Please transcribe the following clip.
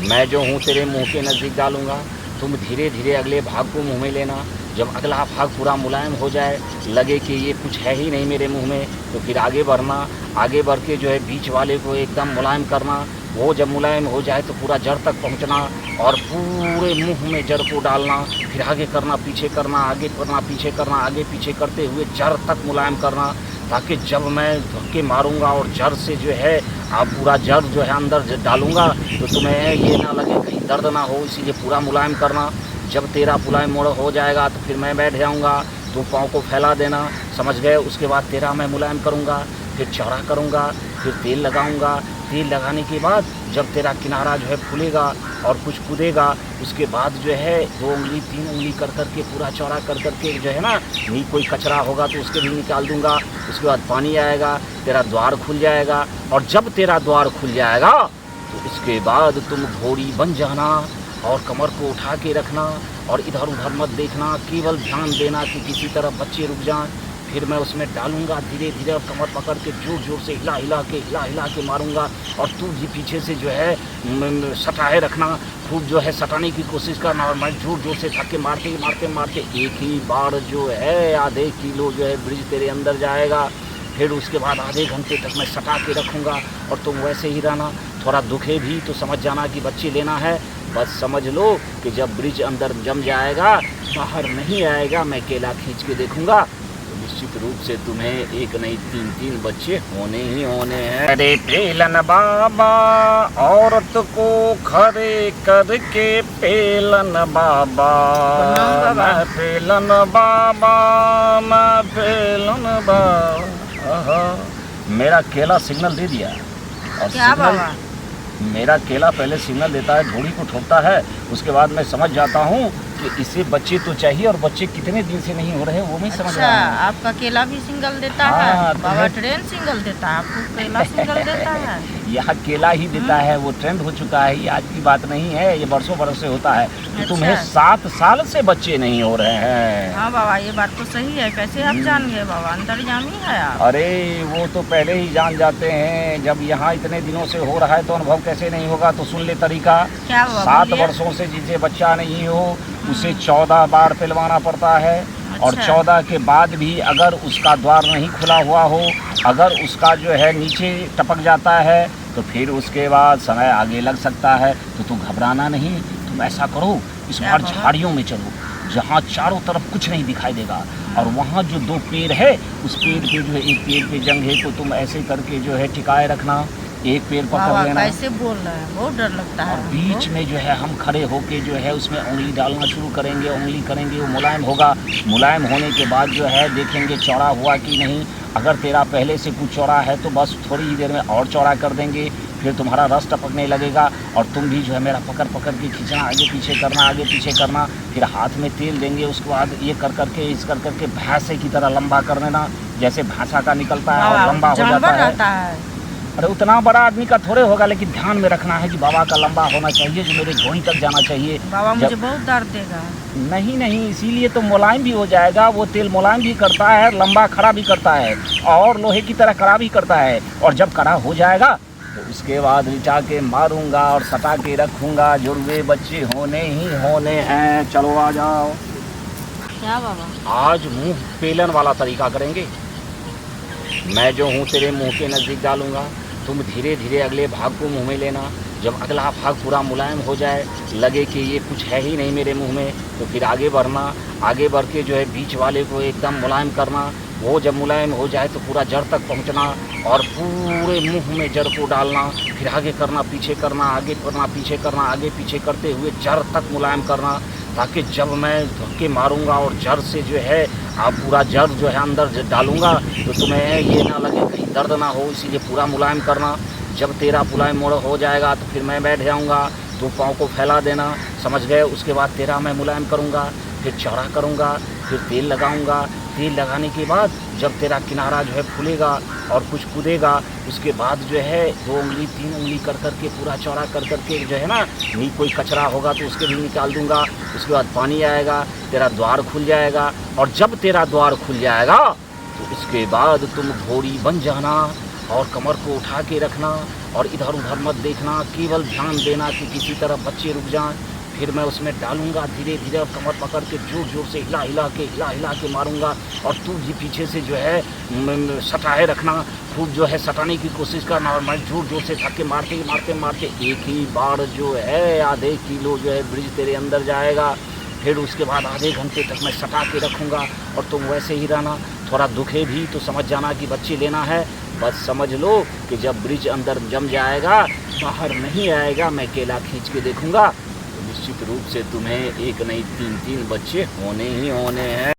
मैं जो हूँ तेरे मुंह के नज़दीक डालूंगा, तुम धीरे धीरे अगले भाग को मुंह में लेना। जब अगला भाग पूरा मुलायम हो जाए, लगे कि ये कुछ है ही नहीं मेरे मुंह में, तो फिर आगे बढ़ना। आगे बढ़ के जो है बीच वाले को एकदम मुलायम करना। वो जब मुलायम हो जाए तो पूरा जड़ तक पहुंचना और पूरे मुंह में जड़ को डालना। फिर आगे करना, पीछे करना, आगे करना, पीछे करना, आगे पीछे करते हुए जड़ तक मुलायम करना, ताकि जब मैं धक्के मारूंगा और जड़ से जो है आप पूरा जड़ जो है अंदर डालूंगा तो तुम्हें ये ना लगे कहीं दर्द ना हो, इसीलिए पूरा मुलायम करना। जब तेरा मुलायम मोड़ हो जाएगा तो फिर मैं बैठ जाऊंगा, तुम पाँव को फैला देना, समझ गए। उसके बाद तेरा मैं मुलायम करूंगा, फिर चौड़ा करूंगा, फिर तेल लगाऊंगा। तेल लगाने के बाद जब तेरा किनारा जो है फूलेगा और कुछ कूदेगा, उसके बाद जो है 2 उंगली 3 उंगली कर करके पूरा चौड़ा कर करके जो है ना, नहीं कोई कचरा होगा तो उसके भी निकाल दूंगा। उसके बाद पानी आएगा, तेरा द्वार खुल जाएगा। और जब तेरा द्वार खुल जाएगा तो इसके बाद तुम घोड़ी बन जाना और कमर को उठा के रखना और इधर उधर मत देखना, केवल ध्यान देना कि किसी तरफ बच्चे रुक जाएं। फिर मैं उसमें डालूंगा धीरे धीरे और कमर पकड़ के जोर जोर से हिला हिला के मारूंगा। और तू भी पीछे से जो है सटाए रखना, खूब जो है सटाने की कोशिश करना। और मैं जोर जोर से धक्के मारते मारते मारते एक ही बार जो है आधे किलो जो है ब्रिज तेरे अंदर जाएगा। फिर उसके बाद आधे घंटे तक मैं सटा के रखूँगा और तुम वैसे ही रहना। थोड़ा दुखे भी तो समझ जाना कि बच्चे लेना है, बस समझ लो कि जब ब्रिज अंदर जम जाएगा, बाहर नहीं आएगा, मैं केला खींच के देखूँगा तो निश्चित रूप से तुम्हें एक नहीं 3 बच्चे होने ही होने हैं। अरे पेलन बाबा, औरत को खड़े करके पेलन बाबा, मैं पेलन बाबा, मैं पेलन बाबा। मेरा केला सिग्नल दे दिया और क्या बाबा? मेरा केला पहले सिग्नल देता है, घोड़ी को ठोकता है, उसके बाद मैं समझ जाता हूँ कि इसे बच्चे तो चाहिए और बच्चे कितने दिन से नहीं हो रहे हैं वो मैं समझ रहा हूँ। आपका केला भी सिंगल देता है? बाबा ट्रेन सिंगल देता है, आपको केला सिंगल देता है? यहाँ केला ही देता है, वो ट्रेंड हो चुका है, ये आज की बात नहीं है, ये बरसों बरस से होता है। तो तुम्हें 7 साल से बच्चे नहीं हो रहे हैं। हाँ बाबा, ये बात तो सही है। कैसे आप जान गए बाबा? अंतर्यामी है आप। अरे वो तो पहले ही जान जाते हैं, जब यहाँ इतने दिनों से हो रहा है तो अनुभव कैसे नहीं होगा। तो सुन ले तरीका। क्या बाबा? 7 वर्षों से जिसे बच्चा नहीं हो उसे 14 बार पिलवाना पड़ता है। और 14 के बाद भी अगर उसका द्वार नहीं खुला हुआ हो, अगर उसका जो है नीचे टपक जाता है तो फिर उसके बाद समय आगे लग सकता है। तो तू घबराना नहीं, तुम ऐसा करो, इस बार झाड़ियों में चलो जहाँ चारों तरफ कुछ नहीं दिखाई देगा, और वहाँ जो 2 पेड़ है उस पेड़ पे जो है एक पेड़ पे जंग है, तो तुम ऐसे करके जो है टिकाए रखना, एक पेड़ पकड़ लेना। कैसे बोल रहे हैं, बहुत डर लगता है। और बीच में जो है हम खड़े होके जो है उसमें उंगली डालना शुरू करेंगे, उंगली करेंगे, वो मुलायम होगा। मुलायम होने के बाद जो है देखेंगे चौड़ा हुआ कि नहीं। अगर तेरा पहले से कुछ चौड़ा है तो बस थोड़ी ही देर में और चौड़ा कर देंगे, फिर तुम्हारा रस टपकने लगेगा और तुम भी जो है मेरा पकड़ पकड़ के खींचना, आगे पीछे करना, आगे पीछे करना। फिर हाथ में तेल देंगे, उसके बाद ये कर करके इस कर करके भैंसे की तरह लंबा कर देना, जैसे भैंसा का निकलता है और लंबा हो जाता है। अरे उतना बड़ा आदमी का थोड़े होगा, लेकिन ध्यान में रखना है कि बाबा का लंबा होना चाहिए, जो मेरे घोड़ी तक जाना चाहिए। बाबा मुझे बहुत दर्द देगा। नहीं, इसीलिए तो मुलायम भी हो जाएगा। वो तेल मुलायम भी करता है, लंबा खड़ा भी करता है और लोहे की तरह कड़ा भी करता है। और जब कड़ा हो जाएगा तो उसके बाद रिचा के मारूंगा और सटा के रखूंगा, जुड़वे बच्चे होने ही होने हैं। चलो आ जाओ। क्या बाबा? आज मुंह पेलन वाला तरीका करेंगे। मैं जो हूँ तेरे मुंह के नज़दीक डालूंगा, तुम धीरे धीरे अगले भाग को मुंह में लेना। जब अगला भाग पूरा मुलायम हो जाए, लगे कि ये कुछ है ही नहीं मेरे मुंह में, तो फिर आगे बढ़ना। आगे बढ़ के जो है बीच वाले को एकदम मुलायम करना। वो जब मुलायम हो जाए तो पूरा जड़ तक पहुंचना और पूरे मुंह में जड़ को डालना। फिर आगे करना, पीछे करना, आगे करना, पीछे करना, आगे पीछे करते हुए जड़ तक मुलायम करना, ताकि जब मैं धक्के मारूंगा और जड़ से जो है आप पूरा जड़ जो है अंदर डालूंगा तो तुम्हें ये ना लगे कहीं दर्द ना हो, इसीलिए पूरा मुलायम करना। जब तेरा मुलायम मोड़ हो जाएगा तो फिर मैं बैठ जाऊंगा, तो पाँव को फैला देना, समझ गए। उसके बाद तेरा मैं मुलायम करूंगा, फिर चौड़ा करूंगा, फिर तेल लगाऊंगा। तेल लगाने के बाद जब तेरा किनारा जो है फूलेगा और कुछ कूदेगा, उसके बाद जो है 2 उंगली 3 उंगली कर करके पूरा चौड़ा कर करके जो है ना, नहीं कोई कचरा होगा तो उसके भी निकाल दूंगा। उसके बाद पानी आएगा, तेरा द्वार खुल जाएगा। और जब तेरा द्वार खुल जाएगा तो इसके बाद तुम घोड़ी बन जाना और कमर को उठा के रखना और इधर उधर मत देखना, केवल ध्यान देना कि किसी तरह बच्चे रुक जाएं। फिर मैं उसमें डालूंगा धीरे धीरे और कमर पकड़ के जोर जोर से हिला हिला के मारूंगा। और तू भी पीछे से जो है सटाए रखना, खूब जो है सटाने की कोशिश करना। और मैं जोर जोर से धक्के मारते एक ही बार जो है आधे किलो जो है ब्रिज तेरे अंदर जाएगा। फिर उसके बाद आधे घंटे तक मैं सटा के रखूँगा और तुम वैसे ही रहना। थोड़ा दुखे भी तो समझ जाना कि बच्चे लेना है। बस समझ लो कि जब ब्रिज अंदर जम जाएगा, बाहर नहीं आएगा, मैं केला खींच के देखूँगा, तो निश्चित रूप से तुम्हें एक नहीं 3 बच्चे होने ही होने हैं।